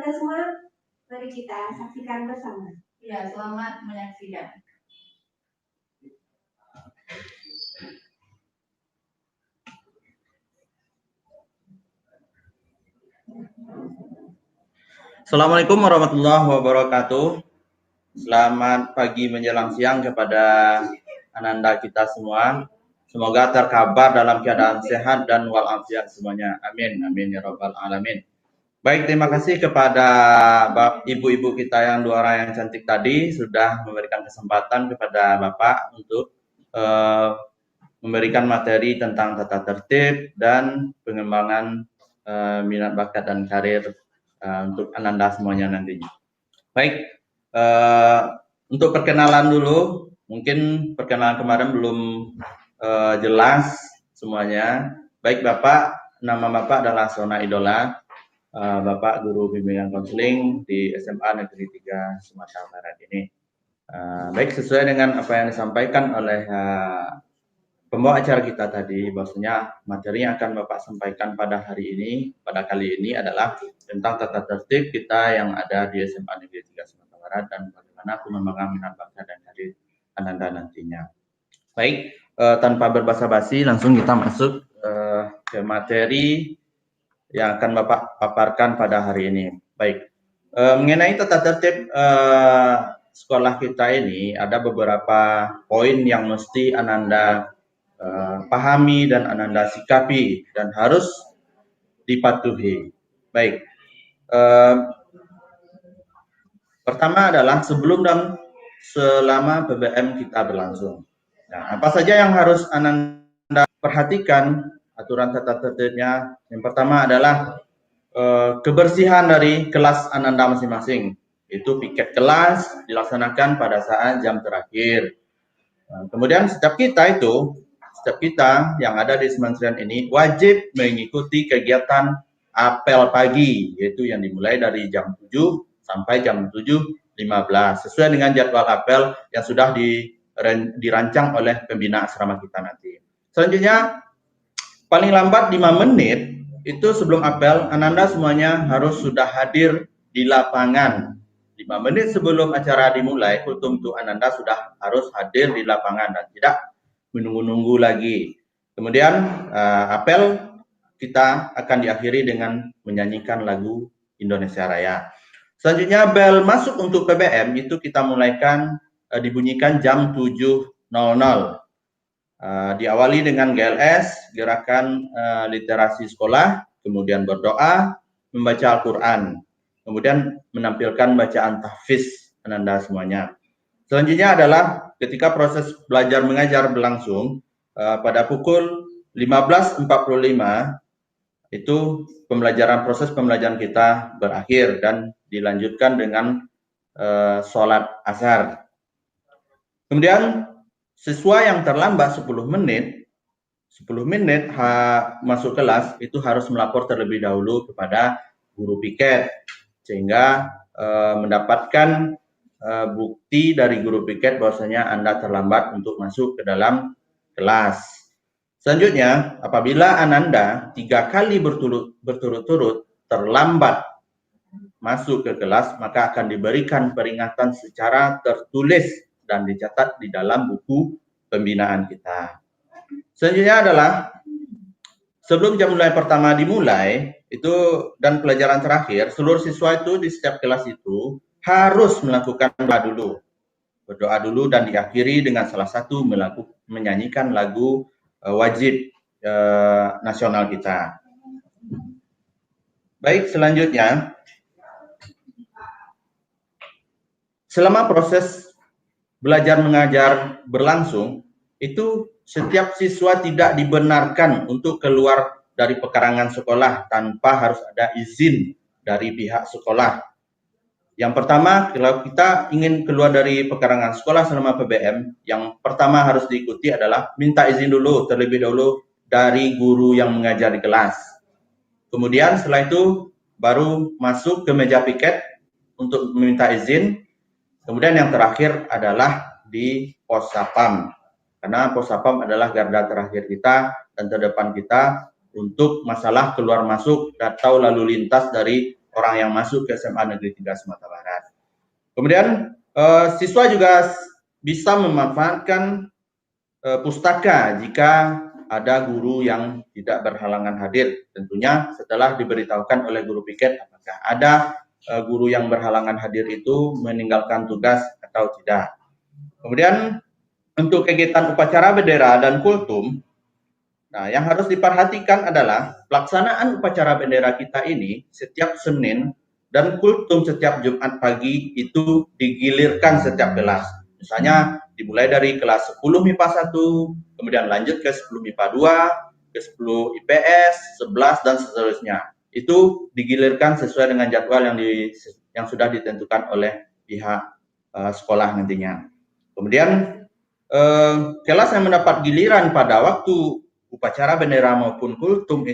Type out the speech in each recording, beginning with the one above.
Bunda semua, mari kita saksikan bersama. Ya, selamat menyaksikan. Assalamualaikum warahmatullahi wabarakatuh. Selamat pagi menjelang siang kepada ananda kita semua. Semoga terkabar dalam keadaan sehat dan walafiat semuanya. Amin, amin ya rabbal alamin. Baik, terima kasih kepada ibu-ibu kita yang dua orang yang cantik tadi sudah memberikan kesempatan kepada Bapak untuk memberikan materi tentang tata tertib dan pengembangan minat bakat dan karir untuk ananda semuanya nantinya. Baik, untuk perkenalan dulu, mungkin perkenalan kemarin belum jelas semuanya. Baik Bapak, nama Bapak adalah Sona Idola, Bapak guru bimbingan konseling di SMA Negeri 3 Sumatera Barat ini. Baik, sesuai dengan apa yang disampaikan oleh pembawa acara kita tadi, bahwasanya materi yang akan Bapak sampaikan pada hari ini, pada kali ini adalah tentang tata tertib kita yang ada di SMA Negeri 3 Sumatera Barat dan bagaimana pengembangan minat bakat dan karir ananda nantinya. Baik, tanpa berbasa-basi langsung kita masuk ke materi yang akan Bapak paparkan pada hari ini. Baik, mengenai tata tertib sekolah kita ini ada beberapa poin yang mesti ananda pahami dan ananda sikapi dan harus dipatuhi. Baik, pertama adalah sebelum dan selama PBM kita berlangsung. Nah, apa saja yang harus ananda perhatikan aturan tata tertibnya? Yang pertama adalah kebersihan dari kelas ananda masing-masing. Itu piket kelas dilaksanakan pada saat jam terakhir. Kemudian setiap kita yang ada di Semantrian ini wajib mengikuti kegiatan apel pagi, yaitu yang dimulai dari jam 7 sampai jam 7.15 sesuai dengan jadwal apel yang sudah dirancang oleh pembina asrama kita nanti. Selanjutnya, paling lambat 5 menit itu sebelum apel, ananda semuanya harus sudah hadir di lapangan. 5 menit sebelum acara dimulai, tentu ananda sudah harus hadir di lapangan dan tidak menunggu-nunggu lagi. Kemudian apel kita akan diakhiri dengan menyanyikan lagu Indonesia Raya. Selanjutnya bel masuk untuk PBM itu kita mulaikan dibunyikan jam 7.00. Diawali dengan GLS, gerakan literasi sekolah, kemudian berdoa, membaca Al-Quran, kemudian menampilkan bacaan tahfiz ananda semuanya. Selanjutnya adalah ketika proses belajar mengajar berlangsung pada pukul 15.45 itu proses pembelajaran kita berakhir dan dilanjutkan dengan sholat asar. Kemudian siswa yang terlambat 10 menit masuk kelas itu harus melapor terlebih dahulu kepada guru piket sehingga mendapatkan bukti dari guru piket bahwasanya Anda terlambat untuk masuk ke dalam kelas. Selanjutnya, apabila Ananda 3 kali berturut-turut terlambat masuk ke kelas, maka akan diberikan peringatan secara tertulis dan dicatat di dalam buku pembinaan kita. Selanjutnya adalah sebelum jam mulai pertama dimulai, itu dan pelajaran terakhir, seluruh siswa itu di setiap kelas itu harus melakukan berdoa dulu dan diakhiri dengan salah satu menyanyikan lagu wajib nasional kita. Baik, selanjutnya selama proses belajar mengajar berlangsung itu setiap siswa tidak dibenarkan untuk keluar dari pekarangan sekolah tanpa harus ada izin dari pihak sekolah. Yang pertama, kalau kita ingin keluar dari pekarangan sekolah selama PBM, yang pertama harus diikuti adalah minta izin dulu, terlebih dahulu dari guru yang mengajar di kelas. Kemudian setelah itu baru masuk ke meja piket untuk meminta izin. Kemudian yang terakhir adalah di pos sapam. Karena pos sapam adalah garda terakhir kita dan terdepan kita untuk masalah keluar masuk atau lalu lintas dari orang yang masuk ke SMA Negeri 3 Sumatera Barat. Kemudian siswa juga bisa memanfaatkan pustaka jika ada guru yang tidak berhalangan hadir. Tentunya setelah diberitahukan oleh guru piket apakah ada guru yang berhalangan hadir itu meninggalkan tugas atau tidak. Kemudian untuk kegiatan upacara bendera dan kultum, nah yang harus diperhatikan adalah pelaksanaan upacara bendera kita ini setiap Senin dan kultum setiap Jumat pagi itu digilirkan setiap kelas. Misalnya dimulai dari kelas 10 MIPA 1, kemudian lanjut ke 10 MIPA 2, ke 10 IPS, 11 dan seterusnya. Itu digilirkan sesuai dengan jadwal yang sudah ditentukan oleh pihak sekolah nantinya. Kemudian kelas yang mendapat giliran pada waktu upacara bendera maupun kultum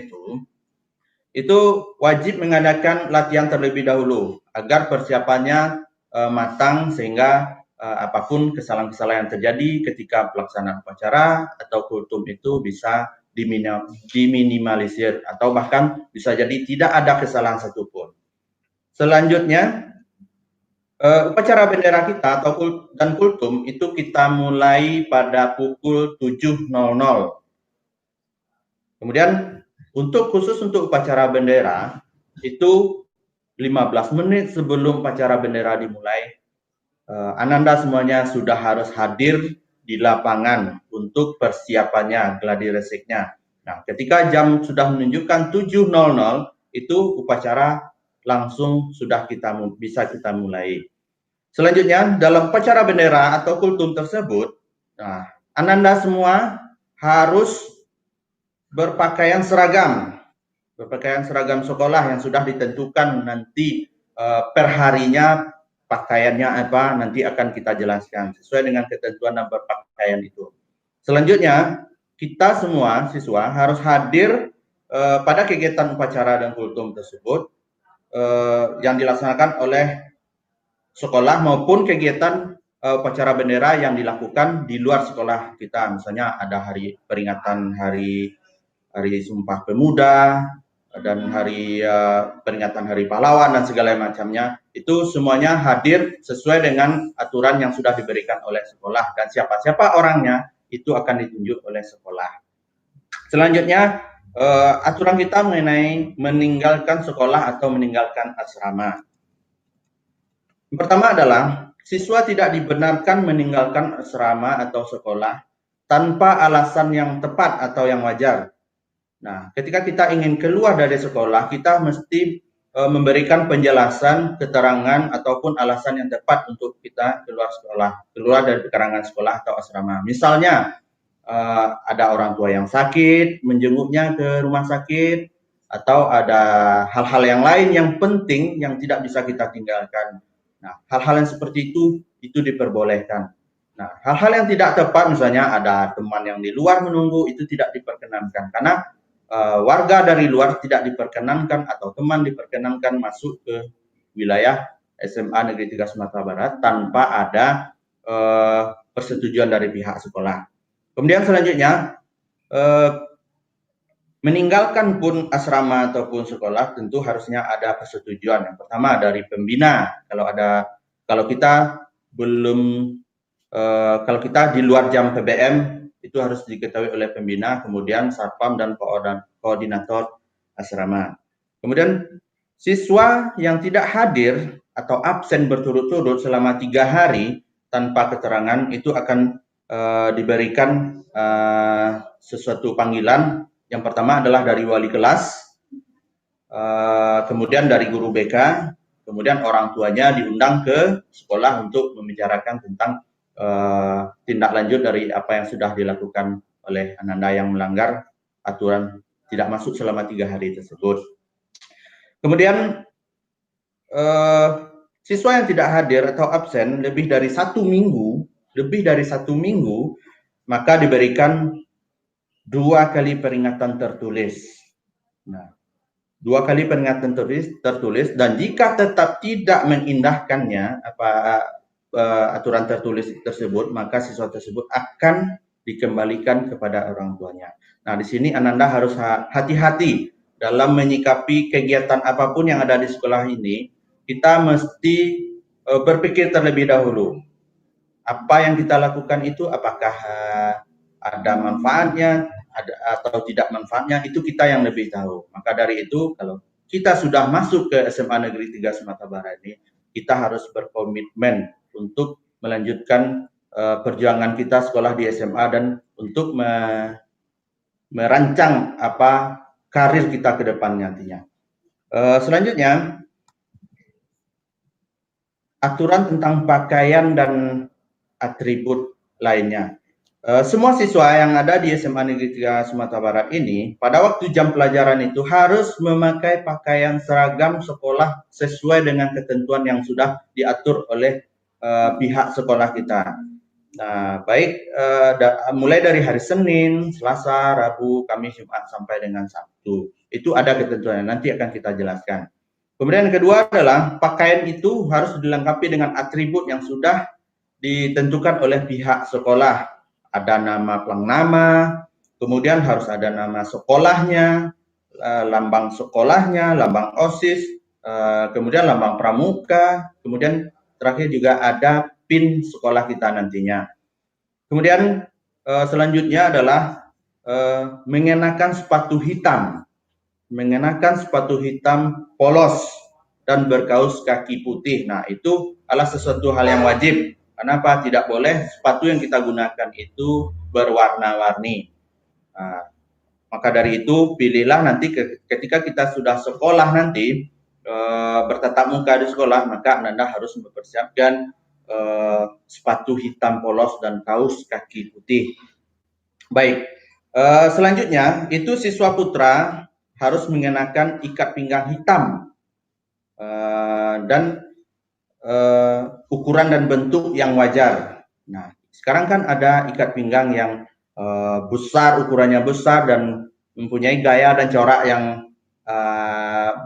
itu wajib mengadakan latihan terlebih dahulu agar persiapannya matang sehingga apapun kesalahan-kesalahan yang terjadi ketika pelaksanaan upacara atau kultum itu bisa diminimalisir atau bahkan bisa jadi tidak ada kesalahan satupun. Selanjutnya, upacara bendera kita dan kultum itu kita mulai pada pukul 7.00. Kemudian khusus untuk upacara bendera itu 15 menit sebelum upacara bendera dimulai, Ananda semuanya sudah harus hadir di lapangan untuk persiapannya, gladi resiknya. Nah, ketika jam sudah menunjukkan 7.00 itu upacara langsung sudah bisa kita mulai. Selanjutnya, dalam upacara bendera atau kultum tersebut, nah, Ananda semua harus berpakaian seragam sekolah yang sudah ditentukan nanti per harinya pakaiannya apa nanti akan kita jelaskan sesuai dengan ketentuan dan berpakaian itu. Selanjutnya, kita semua siswa harus hadir pada kegiatan upacara dan kultum tersebut yang dilaksanakan oleh sekolah maupun kegiatan upacara bendera yang dilakukan di luar sekolah kita. Misalnya ada peringatan hari Sumpah Pemuda dan peringatan Hari Pahlawan dan segala macamnya, itu semuanya hadir sesuai dengan aturan yang sudah diberikan oleh sekolah dan siapa orangnya itu akan ditunjuk oleh sekolah. Selanjutnya aturan kita mengenai meninggalkan sekolah atau meninggalkan asrama. Yang pertama adalah siswa tidak dibenarkan meninggalkan asrama atau sekolah tanpa alasan yang tepat atau yang wajar. Nah, ketika kita ingin keluar dari sekolah, kita mesti memberikan penjelasan, keterangan, ataupun alasan yang tepat untuk kita keluar dari pekarangan sekolah atau asrama. Misalnya, ada orang tua yang sakit, menjenguknya ke rumah sakit, atau ada hal-hal yang lain yang penting yang tidak bisa kita tinggalkan. Nah, hal-hal yang seperti itu diperbolehkan. Nah, hal-hal yang tidak tepat, misalnya ada teman yang di luar menunggu, itu tidak diperkenankan, karena warga dari luar tidak diperkenankan atau teman diperkenankan masuk ke wilayah SMA Negeri 3 Sumatera Barat tanpa ada persetujuan dari pihak sekolah. Kemudian selanjutnya, meninggalkan pun asrama ataupun sekolah tentu harusnya ada persetujuan. Yang pertama dari pembina. Kalau kita di luar jam PBM itu harus diketahui oleh pembina, kemudian satpam dan koordinator asrama. Kemudian siswa yang tidak hadir atau absen berturut-turut selama 3 hari tanpa keterangan itu akan diberikan sesuatu panggilan. Yang pertama adalah dari wali kelas, kemudian dari guru BK, kemudian orang tuanya diundang ke sekolah untuk membicarakan tentang tindak lanjut dari apa yang sudah dilakukan oleh Ananda yang melanggar aturan tidak masuk selama 3 hari tersebut. Kemudian siswa yang tidak hadir atau absen lebih dari 1 minggu, maka diberikan 2 kali peringatan tertulis. Nah, 2 kali peringatan tertulis dan jika tetap tidak mengindahkannya aturan tertulis tersebut, maka siswa tersebut akan dikembalikan kepada orang tuanya. Nah, di sini Ananda harus hati-hati dalam menyikapi kegiatan apapun yang ada di sekolah ini, kita mesti berpikir terlebih dahulu. Apa yang kita lakukan itu apakah ada manfaatnya atau tidak manfaatnya, itu kita yang lebih tahu. Maka dari itu, kalau kita sudah masuk ke SMA Negeri 3 Sumatera Barat ini, kita harus berkomitmen untuk melanjutkan perjuangan kita sekolah di SMA dan untuk merancang apa karir kita ke depan nantinya. Selanjutnya, aturan tentang pakaian dan atribut lainnya. Semua siswa yang ada di SMA Negeri 3 Sumatera Barat ini, pada waktu jam pelajaran itu harus memakai pakaian seragam sekolah sesuai dengan ketentuan yang sudah diatur oleh pihak sekolah kita. Nah, baik mulai dari hari Senin, Selasa, Rabu, Kamis, Jumat sampai dengan Sabtu. Itu ada ketentuannya, nanti akan kita jelaskan. Kemudian yang kedua adalah pakaian itu harus dilengkapi dengan atribut yang sudah ditentukan oleh pihak sekolah. Ada nama pelang-nama, kemudian harus ada nama sekolahnya, lambang sekolahnya, lambang OSIS, kemudian lambang pramuka, kemudian terakhir juga ada PIN sekolah kita nantinya. Kemudian selanjutnya adalah mengenakan sepatu hitam polos dan berkaus kaki putih. Nah, itu adalah sesuatu hal yang wajib. Kenapa? Tidak boleh sepatu yang kita gunakan itu berwarna-warni. Nah, maka dari itu pilihlah nanti ketika kita sudah sekolah nanti bertatap muka di sekolah, maka Anda harus mempersiapkan sepatu hitam polos dan kaus kaki putih. Baik, selanjutnya itu siswa putra harus mengenakan ikat pinggang hitam dan ukuran dan bentuk yang wajar. Nah, sekarang kan ada ikat pinggang yang besar, ukurannya besar dan mempunyai gaya dan corak yang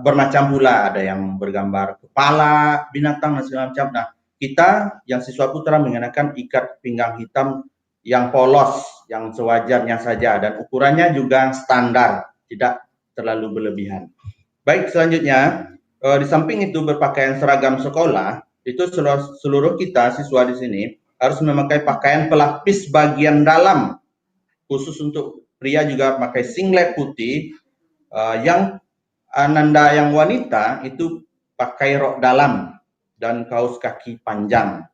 bermacam pula. Ada yang bergambar kepala binatang dan segala macam. Nah, kita yang siswa putra mengenakan ikat pinggang hitam yang polos, yang sewajarnya saja dan ukurannya juga standar, tidak terlalu berlebihan. Baik, selanjutnya di samping itu berpakaian seragam sekolah, itu seluruh kita siswa di sini harus memakai pakaian pelapis bagian dalam. Khusus untuk pria juga pakai singlet putih, yang ananda yang wanita itu pakai rok dalam dan kaos kaki panjang.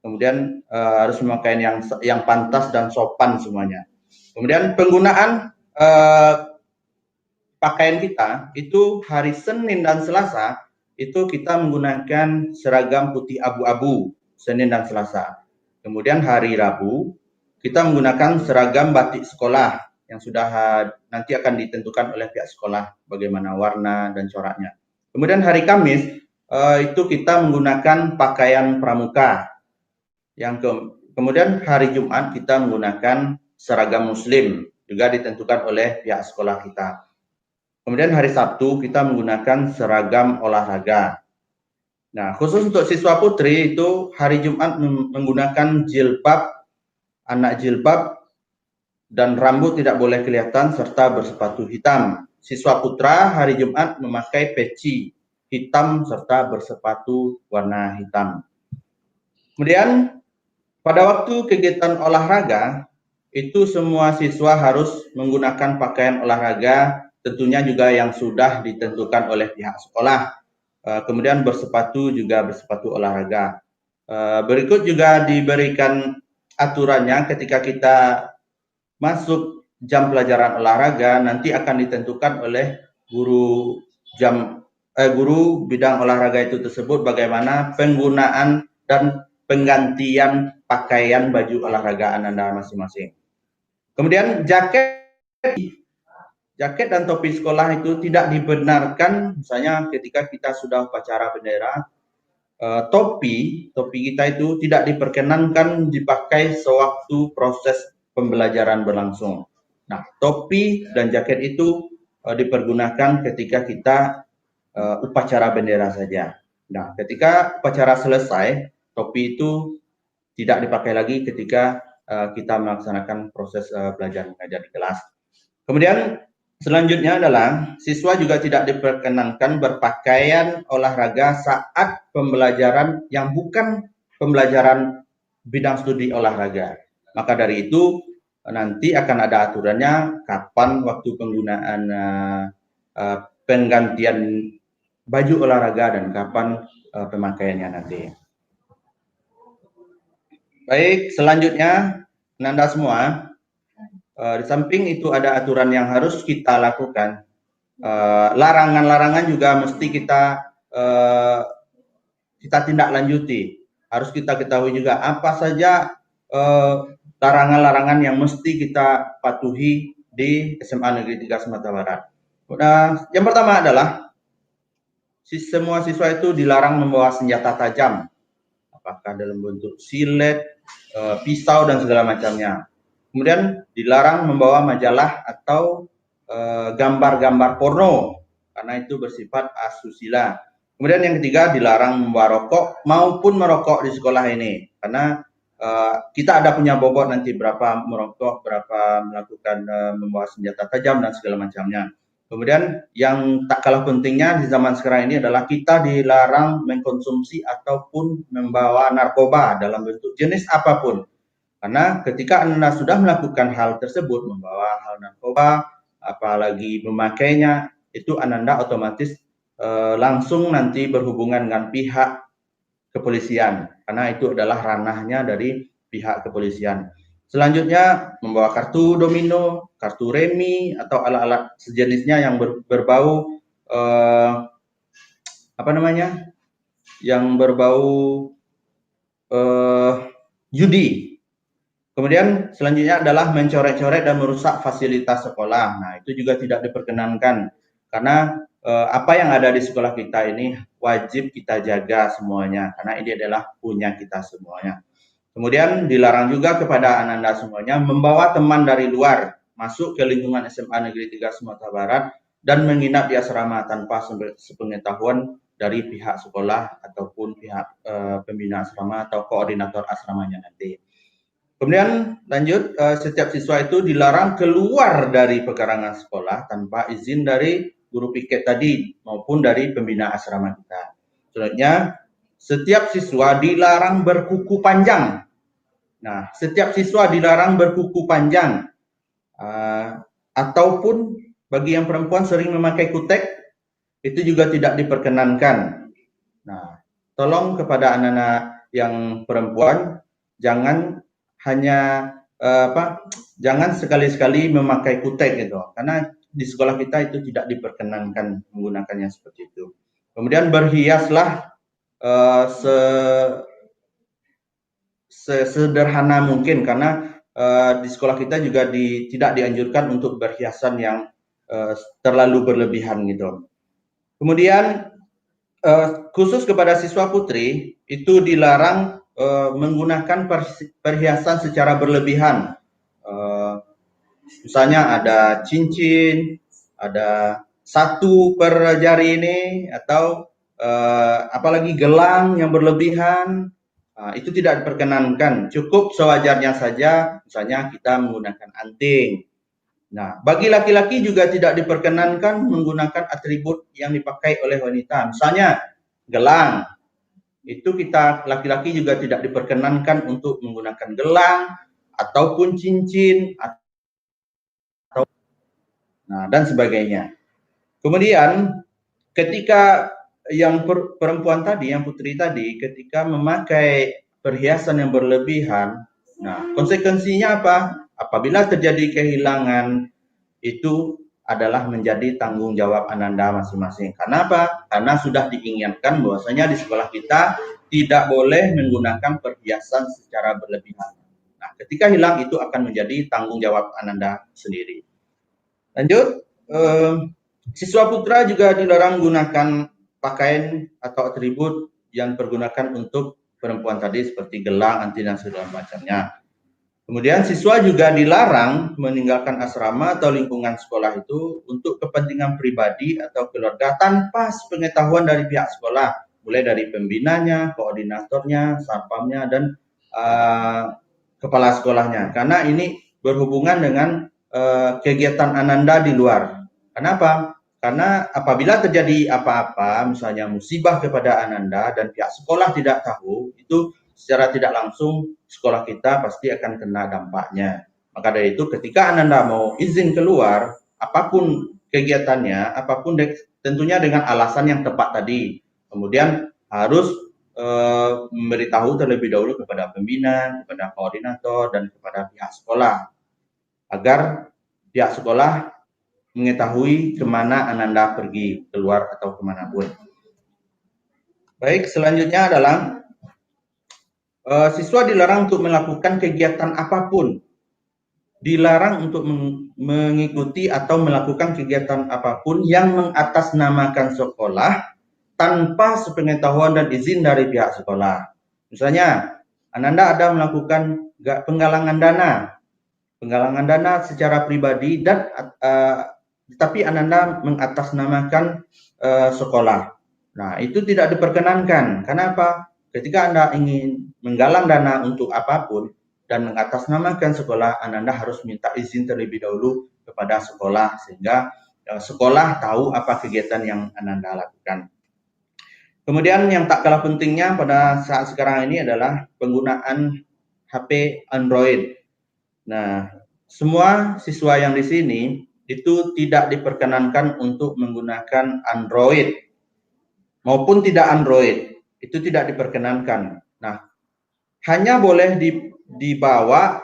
Kemudian harus memakai yang pantas dan sopan semuanya. Kemudian penggunaan pakaian kita itu hari Senin dan Selasa itu kita menggunakan seragam putih abu-abu Senin dan Selasa. Kemudian hari Rabu kita menggunakan seragam batik sekolah yang sudah nanti akan ditentukan oleh pihak sekolah bagaimana warna dan coraknya. Kemudian hari Kamis itu kita menggunakan pakaian pramuka. Kemudian hari Jumat kita menggunakan seragam Muslim, juga ditentukan oleh pihak sekolah kita. Kemudian hari Sabtu kita menggunakan seragam olahraga. Nah, khusus untuk siswa putri itu hari Jumat menggunakan jilbab, anak jilbab, dan rambut tidak boleh kelihatan serta bersepatu hitam. Siswa putra hari Jumat memakai peci hitam serta bersepatu warna hitam. Kemudian pada waktu kegiatan olahraga itu semua siswa harus menggunakan pakaian olahraga, tentunya juga yang sudah ditentukan oleh pihak sekolah. Kemudian bersepatu juga bersepatu olahraga. Berikut juga diberikan aturannya ketika kita masuk jam pelajaran olahraga, nanti akan ditentukan oleh guru bidang olahraga itu tersebut bagaimana penggunaan dan penggantian pakaian baju olahraga Anda masing-masing. Kemudian jaket dan topi sekolah itu tidak dibenarkan, misalnya ketika kita sudah upacara bendera, topi kita itu tidak diperkenankan dipakai sewaktu proses pembelajaran berlangsung. Nah, topi dan jaket itu dipergunakan ketika kita upacara bendera saja. Nah, ketika upacara selesai, topi itu tidak dipakai lagi ketika kita melaksanakan proses belajar mengajar di kelas. Kemudian Selanjutnya adalah siswa juga tidak diperkenankan berpakaian olahraga saat pembelajaran yang bukan pembelajaran bidang studi olahraga. Maka dari itu nanti akan ada aturannya kapan waktu penggunaan penggantian baju olahraga dan kapan pemakaiannya nanti. Baik, selanjutnya Nanda semua, di samping itu ada aturan yang harus kita lakukan. Larangan-larangan juga mesti kita tindak lanjuti. Harus kita ketahui juga apa saja larangan-larangan yang mesti kita patuhi di SMA Negeri 3 Sumatera Barat. Nah, yang pertama adalah semua siswa itu dilarang membawa senjata tajam, apakah dalam bentuk silet, pisau dan segala macamnya. Kemudian dilarang membawa majalah atau gambar-gambar porno karena itu bersifat asusila. Kemudian yang ketiga dilarang membawa rokok maupun merokok di sekolah ini karena kita ada punya bobot nanti berapa merokok, berapa melakukan membawa senjata tajam dan segala macamnya. Kemudian yang tak kalah pentingnya di zaman sekarang ini adalah kita dilarang mengkonsumsi ataupun membawa narkoba dalam bentuk jenis apapun. Karena ketika Anda sudah melakukan hal tersebut, membawa hal narkoba, apalagi memakainya, itu Anda otomatis langsung nanti berhubungan dengan pihak kepolisian. Karena itu adalah ranahnya dari pihak kepolisian. Selanjutnya, membawa kartu domino, kartu remi, atau alat-alat sejenisnya yang berbau yang berbau judi. Kemudian selanjutnya adalah mencoret-coret dan merusak fasilitas sekolah. Nah, itu juga tidak diperkenankan karena apa yang ada di sekolah kita ini wajib kita jaga semuanya karena ini adalah punya kita semuanya. Kemudian dilarang juga kepada Ananda semuanya membawa teman dari luar masuk ke lingkungan SMA Negeri 3 Sumatera Barat dan menginap di asrama tanpa sepengetahuan dari pihak sekolah ataupun pihak pembina asrama atau koordinator asramanya nanti. Kemudian lanjut, setiap siswa itu dilarang keluar dari pekarangan sekolah tanpa izin dari guru piket tadi maupun dari pembina asrama kita. Selanjutnya, setiap siswa dilarang berkuku panjang. Nah, setiap siswa dilarang berkuku panjang. Ataupun bagi yang perempuan sering memakai kutek, itu juga tidak diperkenankan. Nah, tolong kepada anak-anak yang perempuan, jangan jangan sekali-sekali memakai kutek gitu. Karena di sekolah kita itu tidak diperkenankan menggunakannya seperti itu. Kemudian berhiaslah sesederhana mungkin karena di sekolah kita juga tidak dianjurkan untuk berhiasan yang terlalu berlebihan gitu. Kemudian khusus kepada siswa putri itu dilarang menggunakan perhiasan secara berlebihan. Misalnya ada cincin, ada satu per jari ini atau apalagi gelang yang berlebihan. Itu tidak diperkenankan, cukup sewajarnya saja, misalnya kita menggunakan anting. Nah, bagi laki-laki juga tidak diperkenankan menggunakan atribut yang dipakai oleh wanita, misalnya gelang. Itu kita laki-laki juga tidak diperkenankan untuk menggunakan gelang ataupun cincin atau dan sebagainya. Kemudian ketika yang perempuan tadi, yang putri tadi, ketika memakai perhiasan yang berlebihan, nah konsekuensinya apa? Apabila terjadi kehilangan, itu adalah menjadi tanggung jawab Ananda masing-masing. Kenapa? Karena sudah diingatkan bahwasanya di sekolah kita tidak boleh menggunakan perhiasan secara berlebihan. Nah, ketika hilang itu akan menjadi tanggung jawab Ananda sendiri. Lanjut, siswa putra juga dilarang menggunakan pakaian atau atribut yang dipergunakan untuk perempuan tadi seperti gelang, anting dan segala macamnya. Kemudian siswa juga dilarang meninggalkan asrama atau lingkungan sekolah itu untuk kepentingan pribadi atau keluarga tanpa sepengetahuan dari pihak sekolah, mulai dari pembinanya, koordinatornya, satpamnya dan kepala sekolahnya. Karena ini berhubungan dengan kegiatan Ananda di luar. Kenapa? Karena apabila terjadi apa-apa, misalnya musibah kepada Ananda dan pihak sekolah tidak tahu, itu secara tidak langsung sekolah kita pasti akan kena dampaknya. Maka dari itu ketika Ananda mau izin keluar, apapun kegiatannya, apapun tentunya dengan alasan yang tepat tadi. Kemudian harus memberitahu terlebih dahulu kepada pembina, kepada koordinator, dan kepada pihak sekolah agar pihak sekolah mengetahui kemana Ananda pergi keluar atau kemanapun. Baik, selanjutnya adalah siswa dilarang untuk melakukan kegiatan apapun. Dilarang untuk mengikuti atau melakukan kegiatan apapun yang mengatasnamakan sekolah tanpa sepengetahuan dan izin dari pihak sekolah. Misalnya, Ananda ada melakukan penggalangan dana secara pribadi dan tetapi Ananda mengatasnamakan sekolah. Nah, itu tidak diperkenankan. Kenapa? Ketika Anda ingin menggalang dana untuk apapun dan mengatasnamakan sekolah, Ananda harus minta izin terlebih dahulu kepada sekolah sehingga sekolah tahu apa kegiatan yang Ananda lakukan. Kemudian yang tak kalah pentingnya pada saat sekarang ini adalah penggunaan HP Android. Nah, semua siswa yang di sini itu tidak diperkenankan untuk menggunakan Android maupun tidak Android, itu tidak diperkenankan. Nah, hanya boleh dibawa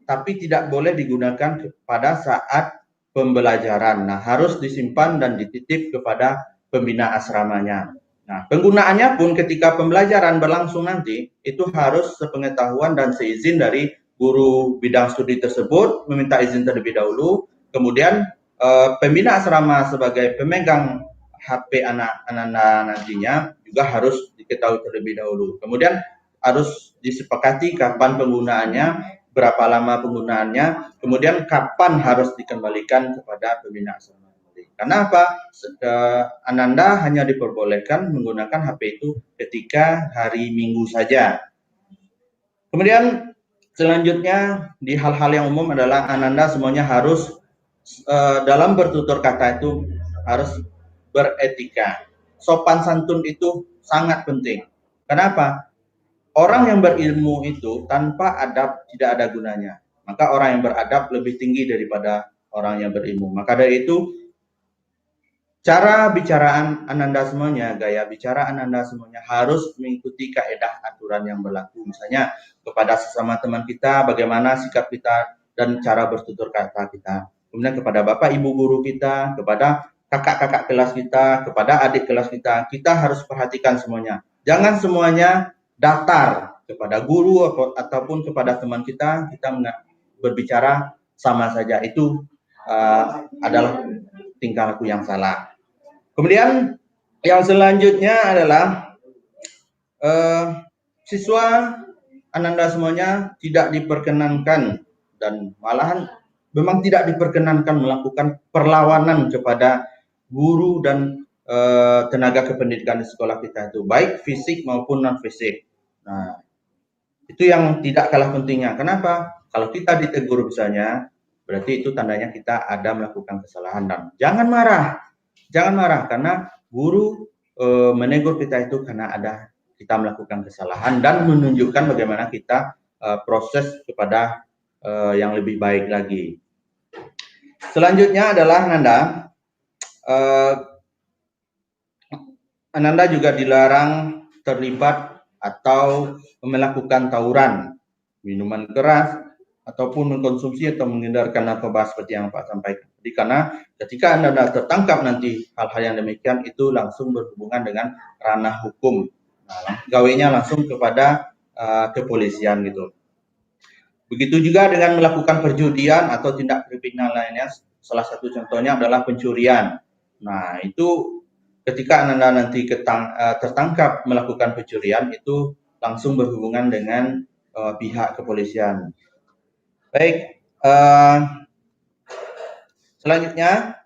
tapi tidak boleh digunakan pada saat pembelajaran. Nah, harus disimpan dan dititip kepada pembina asramanya. Nah, penggunaannya pun ketika pembelajaran berlangsung nanti itu harus sepengetahuan dan seizin dari guru bidang studi tersebut, meminta izin terlebih dahulu. Kemudian pembina asrama sebagai pemegang HP anak Ananda nantinya juga harus diketahui terlebih dahulu. Kemudian harus disepakati kapan penggunaannya, berapa lama penggunaannya, kemudian kapan harus dikembalikan kepada pembina asrama. Karena apa? Ananda hanya diperbolehkan menggunakan HP itu ketika hari Minggu saja. Kemudian selanjutnya di hal-hal yang umum adalah Ananda semuanya harus dalam bertutur kata itu harus beretika. Sopan santun itu sangat penting. Kenapa? Orang yang berilmu itu tanpa adab tidak ada gunanya. Maka orang yang beradab lebih tinggi daripada orang yang berilmu. Maka dari itu cara bicaraan Ananda semuanya, gaya bicara Ananda semuanya harus mengikuti kaedah aturan yang berlaku. Misalnya kepada sesama teman kita, bagaimana sikap kita dan cara bertutur kata kita. Kemudian kepada bapak ibu guru kita, kepada kakak-kakak kelas kita, kepada adik kelas kita harus perhatikan semuanya. Jangan semuanya datar kepada guru ataupun kepada teman kita berbicara sama saja. Itu adalah tingkah laku yang salah. Kemudian yang selanjutnya adalah siswa Ananda semuanya tidak diperkenankan dan malahan memang tidak diperkenankan melakukan perlawanan kepada guru dan tenaga kependidikan di sekolah kita itu, baik fisik maupun non fisik. Nah, itu yang tidak kalah pentingnya. Kenapa? Kalau kita ditegur misalnya, berarti itu tandanya kita ada melakukan kesalahan dan jangan marah karena guru menegur kita itu karena ada kita melakukan kesalahan dan menunjukkan bagaimana kita proses kepada yang lebih baik lagi. Selanjutnya adalah Ananda juga dilarang terlibat atau melakukan tawuran, minuman keras, ataupun mengkonsumsi atau mengedarkan narkoba seperti yang Pak sampaikan. Jadi karena ketika Anda tertangkap nanti hal-hal yang demikian itu langsung berhubungan dengan ranah hukum. Nah, gawainya langsung kepada kepolisian gitu. Begitu juga dengan melakukan perjudian atau tindak kriminal lainnya. Salah satu contohnya adalah pencurian. Nah, itu ketika Anda nanti tertangkap melakukan pencurian itu langsung berhubungan dengan pihak kepolisian. Baik, selanjutnya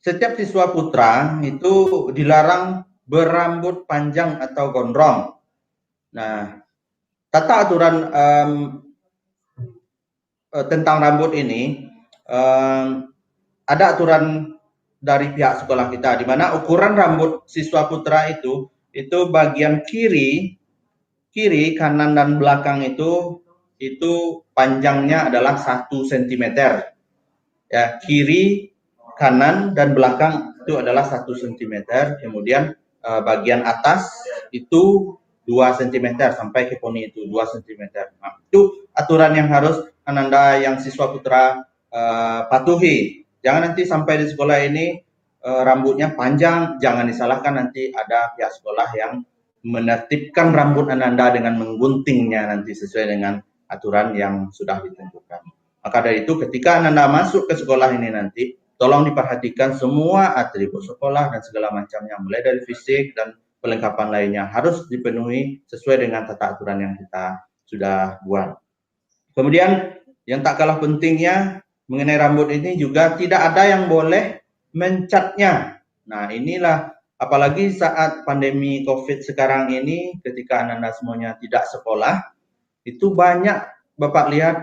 setiap siswa putra itu dilarang berambut panjang atau gondrong. Nah, tata aturan tentang rambut ini ada aturan dari pihak sekolah kita, di mana ukuran rambut siswa putra itu bagian kiri, kanan dan belakang itu panjangnya adalah 1 cm. Ya, kiri, kanan dan belakang itu adalah 1 cm. Kemudian bagian atas itu 2 cm sampai ke poni itu 2 cm. Nah, itu aturan yang harus Ananda yang siswa putra patuhi. Jangan nanti sampai di sekolah ini rambutnya panjang, jangan disalahkan nanti ada pihak sekolah yang menertibkan rambut Ananda dengan mengguntingnya nanti sesuai dengan aturan yang sudah ditentukan. Maka dari itu ketika Ananda masuk ke sekolah ini nanti, tolong diperhatikan semua atribut sekolah dan segala macamnya, mulai dari fisik dan pelengkapan lainnya harus dipenuhi sesuai dengan tata aturan yang kita sudah buat. Kemudian yang tak kalah pentingnya mengenai rambut ini juga tidak ada yang boleh mencatnya. Nah, inilah apalagi saat pandemi COVID sekarang ini, ketika Ananda semuanya tidak sekolah, itu banyak Bapak lihat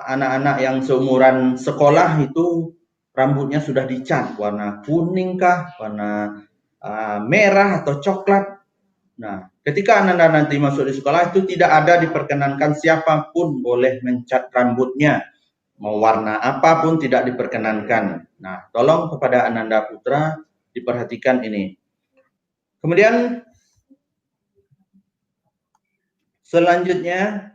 anak-anak yang seumuran sekolah itu rambutnya sudah dicat warna kuning kah, warna merah atau coklat. Nah, ketika Ananda nanti masuk di sekolah itu tidak ada diperkenankan siapapun boleh mencat rambutnya. Mau warna apapun tidak diperkenankan. Nah, tolong kepada Ananda Putra diperhatikan ini. Kemudian selanjutnya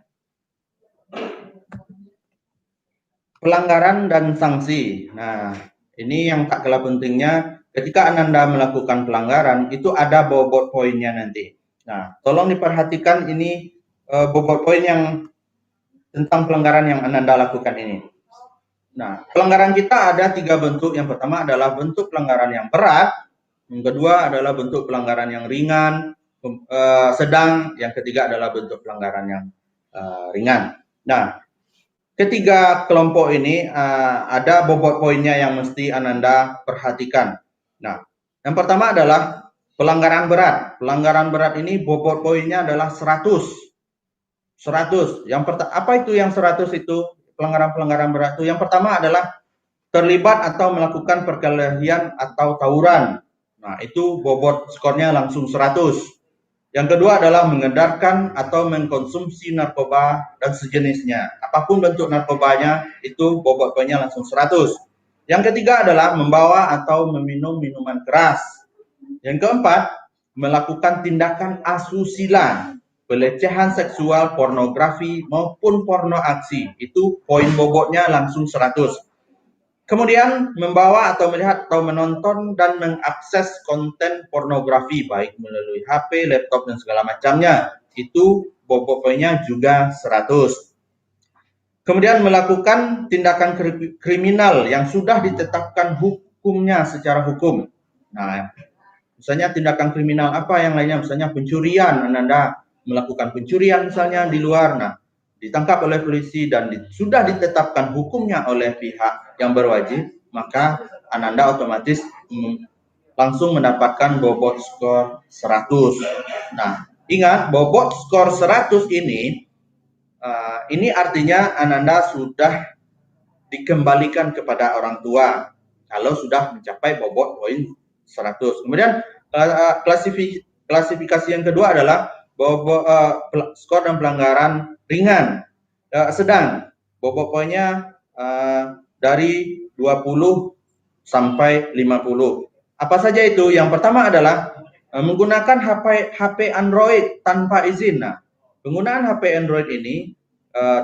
pelanggaran dan sanksi. Nah, ini yang tak kalah pentingnya. Ketika Ananda melakukan pelanggaran, itu ada bobot poinnya nanti. Nah, tolong diperhatikan ini bobot poin yang tentang pelanggaran yang Ananda lakukan ini. Nah, pelanggaran kita ada 3 bentuk. Yang pertama adalah bentuk pelanggaran yang berat. Yang kedua adalah bentuk pelanggaran yang ringan, sedang. Yang ketiga adalah bentuk pelanggaran yang ringan. Nah, ketiga kelompok ini ada bobot poinnya yang mesti Ananda perhatikan. Nah, yang pertama adalah pelanggaran berat. Pelanggaran berat ini bobot poinnya adalah 100. Apa itu yang 100 itu? Pelanggaran-pelanggaran berat itu. Yang pertama adalah terlibat atau melakukan perkelahian atau tawuran. Nah, itu bobot skornya langsung 100. Yang kedua adalah mengedarkan atau mengkonsumsi narkoba dan sejenisnya. Apapun bentuk narkobanya, itu bobot poinnya langsung 100. Yang ketiga adalah membawa atau meminum minuman keras. Yang keempat, melakukan tindakan asusila, pelecehan seksual, pornografi, maupun porno aksi. Itu poin bobotnya langsung 100. Kemudian membawa atau melihat atau menonton dan mengakses konten pornografi baik melalui HP, laptop dan segala macamnya. Itu bobot poinnya juga 100. Kemudian melakukan tindakan kriminal yang sudah ditetapkan hukumnya secara hukum. Nah, misalnya tindakan kriminal apa yang lainnya, misalnya pencurian, Ananda melakukan pencurian misalnya di luar, nah ditangkap oleh polisi dan sudah ditetapkan hukumnya oleh pihak yang berwajib, maka Ananda otomatis langsung mendapatkan bobot skor 100. Nah, ingat bobot skor 100 ini artinya Ananda sudah dikembalikan kepada orang tua kalau sudah mencapai bobot poin 100. Kemudian klasifikasi yang kedua adalah skor dan pelanggaran ringan, sedang. Bobot poinnya dari 20 sampai 50. Apa saja itu? Yang pertama adalah menggunakan HP Android tanpa izin. Nah, penggunaan HP Android ini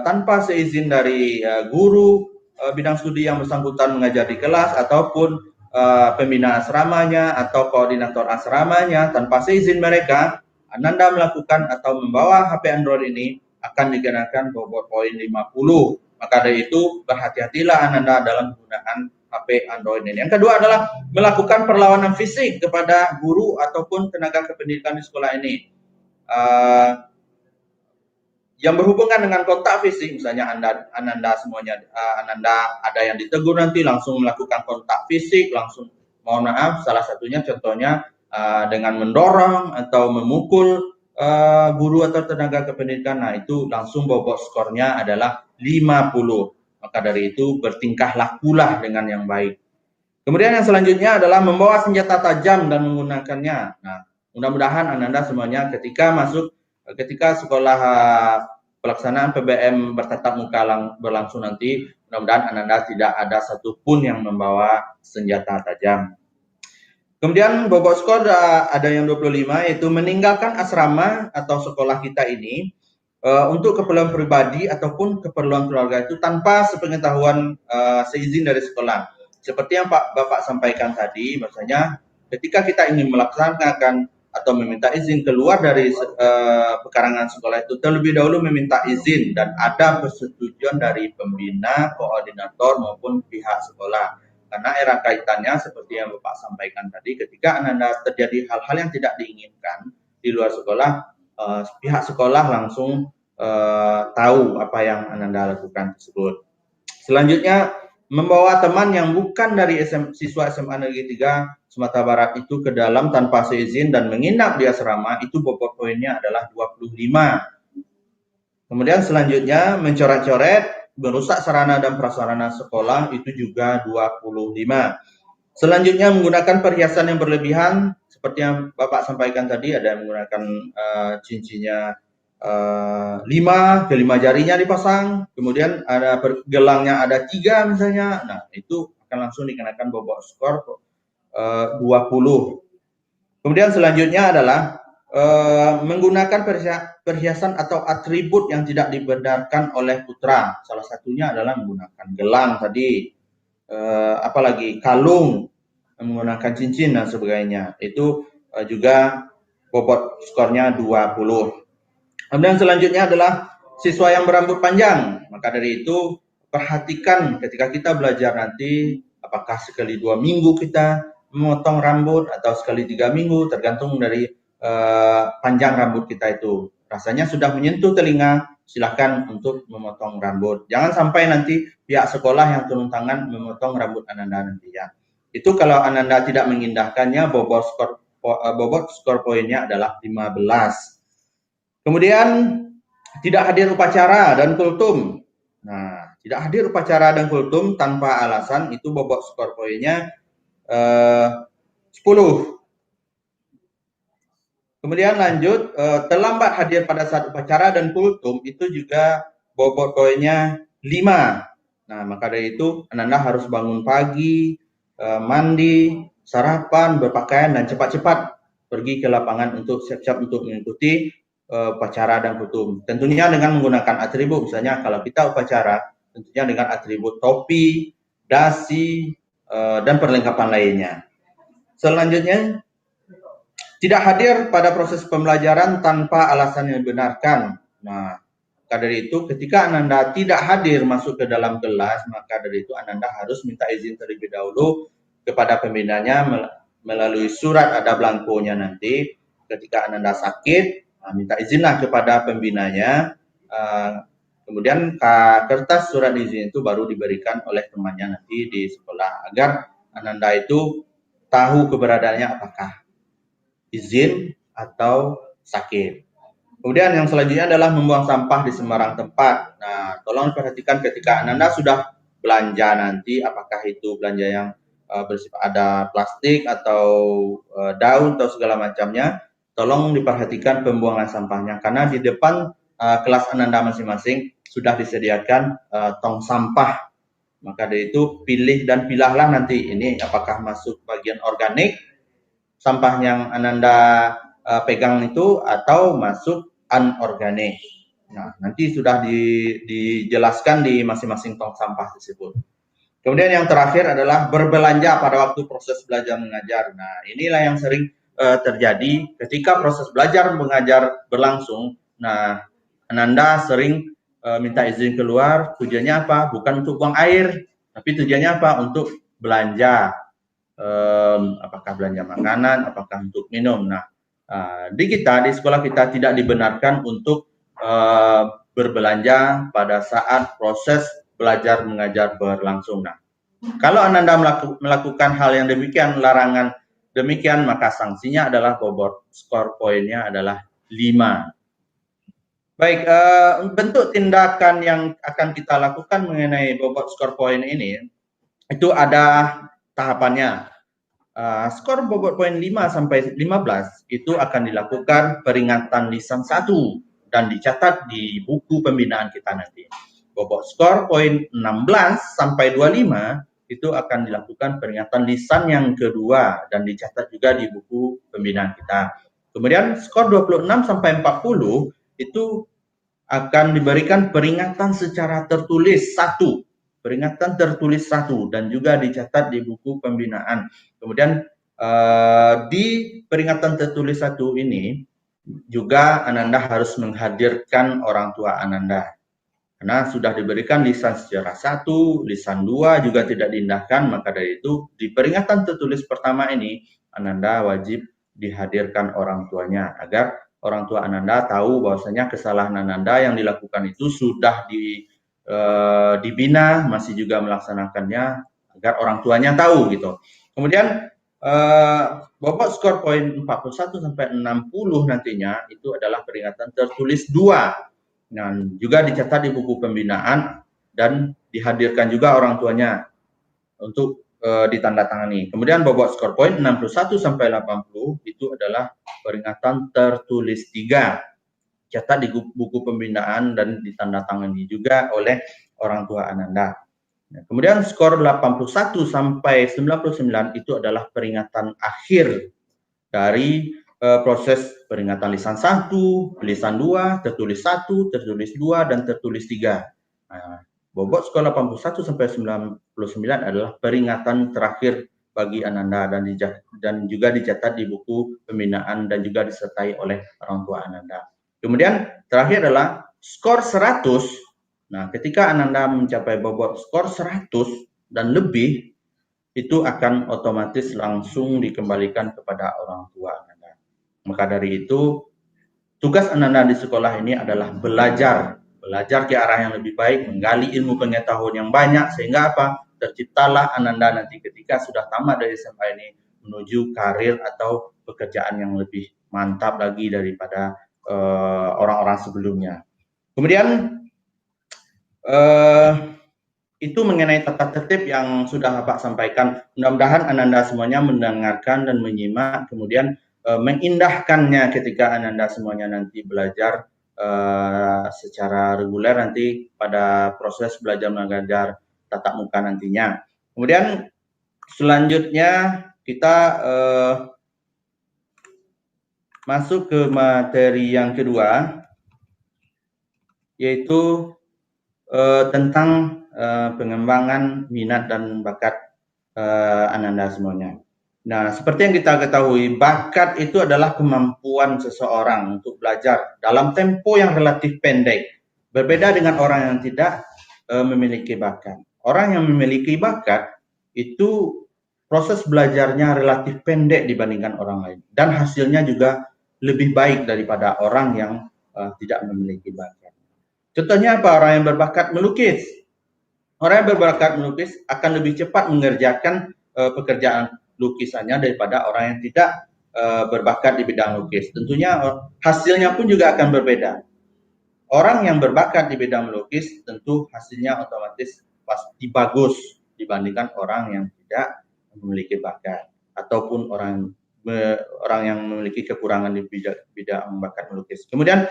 tanpa seizin dari guru bidang studi yang bersangkutan mengajar di kelas ataupun pembina asramanya atau koordinator asramanya, tanpa seizin mereka, Ananda melakukan atau membawa HP Android ini akan dikenakan bobot poin 50. Maka dari itu berhati-hatilah Ananda dalam menggunakan HP Android ini. Yang kedua adalah melakukan perlawanan fisik kepada guru ataupun tenaga kependidikan di sekolah ini. Yang berhubungan dengan kontak fisik, misalnya Ananda semuanya, Ananda ada yang ditegur nanti langsung melakukan kontak fisik, langsung mohon maaf, salah satunya contohnya dengan mendorong atau memukul guru atau tenaga kependidikan, nah itu langsung bobot skornya adalah 50. Maka dari itu bertingkah lakulah dengan yang baik. Kemudian yang selanjutnya adalah membawa senjata tajam dan menggunakannya. Nah, mudah-mudahan Ananda semuanya ketika sekolah pelaksanaan PBM bertatap muka berlangsung nanti, mudah-mudahan Ananda tidak ada satupun yang membawa senjata tajam. Kemudian bobot skor ada yang 25, yaitu meninggalkan asrama atau sekolah kita ini untuk keperluan pribadi ataupun keperluan keluarga itu tanpa sepengetahuan seizin dari sekolah. Seperti yang Bapak sampaikan tadi, bahwasanya ketika kita ingin melaksanakan atau meminta izin keluar dari pekarangan sekolah itu terlebih dahulu meminta izin dan ada persetujuan dari pembina, koordinator maupun pihak sekolah. Karena era kaitannya seperti yang Bapak sampaikan tadi, ketika Ananda terjadi hal-hal yang tidak diinginkan di luar sekolah, pihak sekolah langsung tahu apa yang Ananda lakukan tersebut. Selanjutnya, membawa teman yang bukan dari siswa SMA Negeri 3 Sumatera Barat itu ke dalam tanpa seizin dan menginap di asrama, itu bobot poinnya adalah 25. Kemudian selanjutnya, mencoret-coret, merusak sarana dan prasarana sekolah, itu juga 25. Selanjutnya, menggunakan perhiasan yang berlebihan, seperti yang Bapak sampaikan tadi, ada yang menggunakan cincinnya 5 jarinya dipasang, kemudian ada gelangnya ada 3 misalnya, nah itu akan langsung dikenakan bobot skor 20. Kemudian selanjutnya adalah menggunakan perhiasan atau atribut yang tidak dibenarkan oleh putra. Salah satunya adalah menggunakan gelang tadi, apalagi kalung, menggunakan cincin dan sebagainya. Itu juga bobot skornya 20. Kemudian selanjutnya adalah siswa yang berambut panjang. Maka dari itu perhatikan ketika kita belajar nanti, apakah sekali 2 minggu kita memotong rambut atau sekali 3 minggu, tergantung dari panjang rambut kita itu. Rasanya sudah menyentuh telinga, silakan untuk memotong rambut. Jangan sampai nanti pihak sekolah yang turun tangan memotong rambut Ananda nanti ya. Itu kalau Ananda tidak mengindahkannya, bobot skor poinnya adalah 15. Kemudian tidak hadir upacara dan kultum. Nah, tidak hadir upacara dan kultum tanpa alasan, itu bobot skor poinnya 10. Kemudian lanjut, terlambat hadir pada saat upacara dan kultum, itu juga bobot poinnya 5. Nah, maka dari itu Ananda harus bangun pagi, mandi, sarapan, berpakaian, dan cepat-cepat pergi ke lapangan untuk siap-siap untuk mengikuti upacara dan kultum. Tentunya dengan menggunakan atribut, misalnya kalau kita upacara, tentunya dengan atribut topi, dasi, dan perlengkapan lainnya. Selanjutnya, tidak hadir pada proses pembelajaran tanpa alasan yang dibenarkan. Nah, maka dari itu ketika Ananda tidak hadir masuk ke dalam kelas, maka dari itu Ananda harus minta izin terlebih dahulu kepada pembinanya melalui surat ada blankonya nanti. Ketika Ananda sakit, minta izinlah kepada pembinanya, kemudian kertas surat izin itu baru diberikan oleh temannya nanti di sekolah, agar Ananda itu tahu keberadaannya apakah izin atau sakit. Kemudian yang selanjutnya adalah membuang sampah di sembarang tempat. Nah, tolong perhatikan ketika Ananda sudah belanja nanti, apakah itu belanja yang bersifat ada plastik atau daun atau segala macamnya, tolong diperhatikan pembuangan sampahnya, karena di depan kelas Ananda masing-masing sudah disediakan tong sampah. Maka dari itu pilih dan pilahlah nanti ini apakah masuk bagian organik sampah yang Ananda pegang itu atau masuk anorganik. Nah, nanti sudah dijelaskan di masing-masing tong sampah tersebut. Kemudian yang terakhir adalah berbelanja pada waktu proses belajar mengajar. Nah, inilah yang sering terjadi ketika proses belajar mengajar berlangsung. Nah, Ananda sering minta izin keluar, tujuannya apa? Bukan untuk buang air, tapi tujuannya apa? Untuk belanja. Apakah belanja makanan, apakah untuk minum. Nah, di sekolah kita tidak dibenarkan untuk berbelanja pada saat proses belajar mengajar berlangsung. Nah, kalau Ananda melakukan hal yang demikian, larangan demikian, maka sanksinya adalah bobot skor poinnya adalah 5. Baik, bentuk tindakan yang akan kita lakukan mengenai bobot skor poin ini, itu ada tahapannya. Skor bobot poin 5 sampai 15 itu akan dilakukan peringatan lisan 1 dan dicatat di buku pembinaan kita nanti. Bobot skor poin 16 sampai 25 itu akan dilakukan peringatan lisan yang kedua dan dicatat juga di buku pembinaan kita. Kemudian skor 26 sampai 40 itu akan diberikan peringatan secara tertulis 1, peringatan tertulis 1 dan juga dicatat di buku pembinaan. Kemudian di peringatan tertulis 1 ini juga Ananda harus menghadirkan orang tua Ananda. Karena sudah diberikan lisan sejarah 1, lisan 2 juga tidak diindahkan, maka dari itu di peringatan tertulis pertama ini Ananda wajib dihadirkan orang tuanya agar orang tua Ananda tahu bahwasanya kesalahan Ananda yang dilakukan itu sudah dibina, masih juga melaksanakannya agar orang tuanya tahu gitu. Kemudian bobot skor poin 41 sampai 60 nantinya itu adalah peringatan tertulis 2. Dan juga dicatat di buku pembinaan dan dihadirkan juga orang tuanya untuk ditandatangani. Kemudian bobot skor poin 61 sampai 80 itu adalah peringatan tertulis 3. Catat di buku pembinaan dan ditandatangani juga oleh orang tua Ananda. Kemudian skor 81 sampai 99 itu adalah peringatan akhir dari proses peringatan lisan 1, lisan 2, tertulis 1, tertulis 2, dan tertulis 3. Nah, bobot skor 81 sampai 99 adalah peringatan terakhir bagi Ananda dan juga dicatat di buku pembinaan dan juga disertai oleh orang tua Ananda. Kemudian terakhir adalah skor 100. Nah, ketika Ananda mencapai bobot skor 100 dan lebih, itu akan otomatis langsung dikembalikan kepada orang tua Ananda. Maka dari itu, tugas Ananda di sekolah ini adalah belajar ke arah yang lebih baik, menggali ilmu pengetahuan yang banyak, sehingga apa? Terciptalah Ananda nanti ketika sudah tamat dari SMA ini menuju karir atau pekerjaan yang lebih mantap lagi daripada orang-orang sebelumnya. Kemudian itu mengenai tata tertib yang sudah Bapak sampaikan. Mudah-mudahan Ananda semuanya mendengarkan dan menyimak, kemudian mengindahkannya ketika Ananda semuanya nanti belajar secara reguler nanti pada proses belajar mengajar tatap muka nantinya. Kemudian selanjutnya kita masuk ke materi yang kedua, yaitu tentang pengembangan minat dan bakat Ananda semuanya. Nah, seperti yang kita ketahui, bakat itu adalah kemampuan seseorang untuk belajar dalam tempo yang relatif pendek. Berbeda dengan orang yang tidak memiliki bakat. Orang yang memiliki bakat itu proses belajarnya relatif pendek dibandingkan orang lain. Dan hasilnya juga lebih baik daripada orang yang tidak memiliki bakat. Contohnya apa? Orang yang berbakat melukis. Orang yang berbakat melukis akan lebih cepat mengerjakan pekerjaan lukisannya daripada orang yang tidak berbakat di bidang lukis. Tentunya hasilnya pun juga akan berbeda. Orang yang berbakat di bidang melukis tentu hasilnya otomatis pasti bagus dibandingkan orang yang tidak memiliki bakat ataupun orang yang memiliki kekurangan di bidang bakat melukis. Kemudian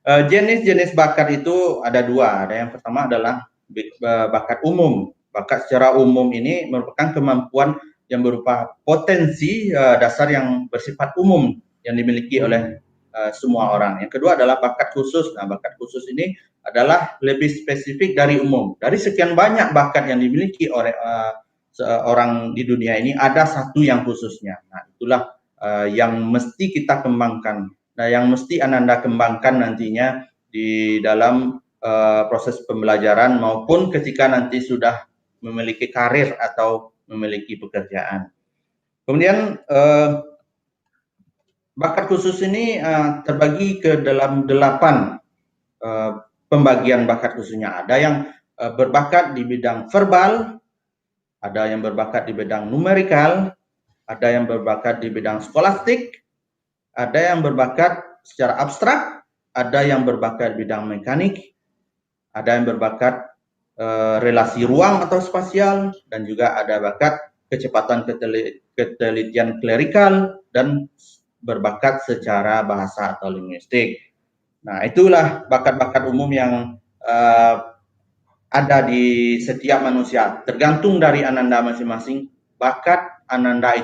jenis-jenis bakat itu ada dua. Ada yang pertama adalah bakat umum. Bakat secara umum ini merupakan kemampuan yang berupa potensi dasar yang bersifat umum yang dimiliki oleh semua orang. Yang kedua adalah bakat khusus. Nah, bakat khusus ini adalah lebih spesifik dari umum. Dari sekian banyak bakat yang dimiliki oleh orang di dunia ini, ada satu yang khususnya. Nah, itulah yang mesti kita kembangkan. Nah, yang mesti Ananda kembangkan nantinya di dalam proses pembelajaran maupun ketika nanti sudah memiliki karir atau memiliki pekerjaan. Kemudian bakat khusus ini terbagi ke dalam 8 pembagian bakat khususnya. Ada yang berbakat di bidang verbal, ada yang berbakat di bidang numerikal, ada yang berbakat di bidang skolastik, ada yang berbakat secara abstrak, ada yang berbakat bidang mekanik, ada yang berbakat relasi ruang atau spasial, dan juga ada bakat kecepatan ketelitian klerikal, dan berbakat secara bahasa atau linguistik. Nah, itulah bakat-bakat umum yang ada di setiap manusia. Tergantung dari Ananda masing-masing, bakat Ananda itu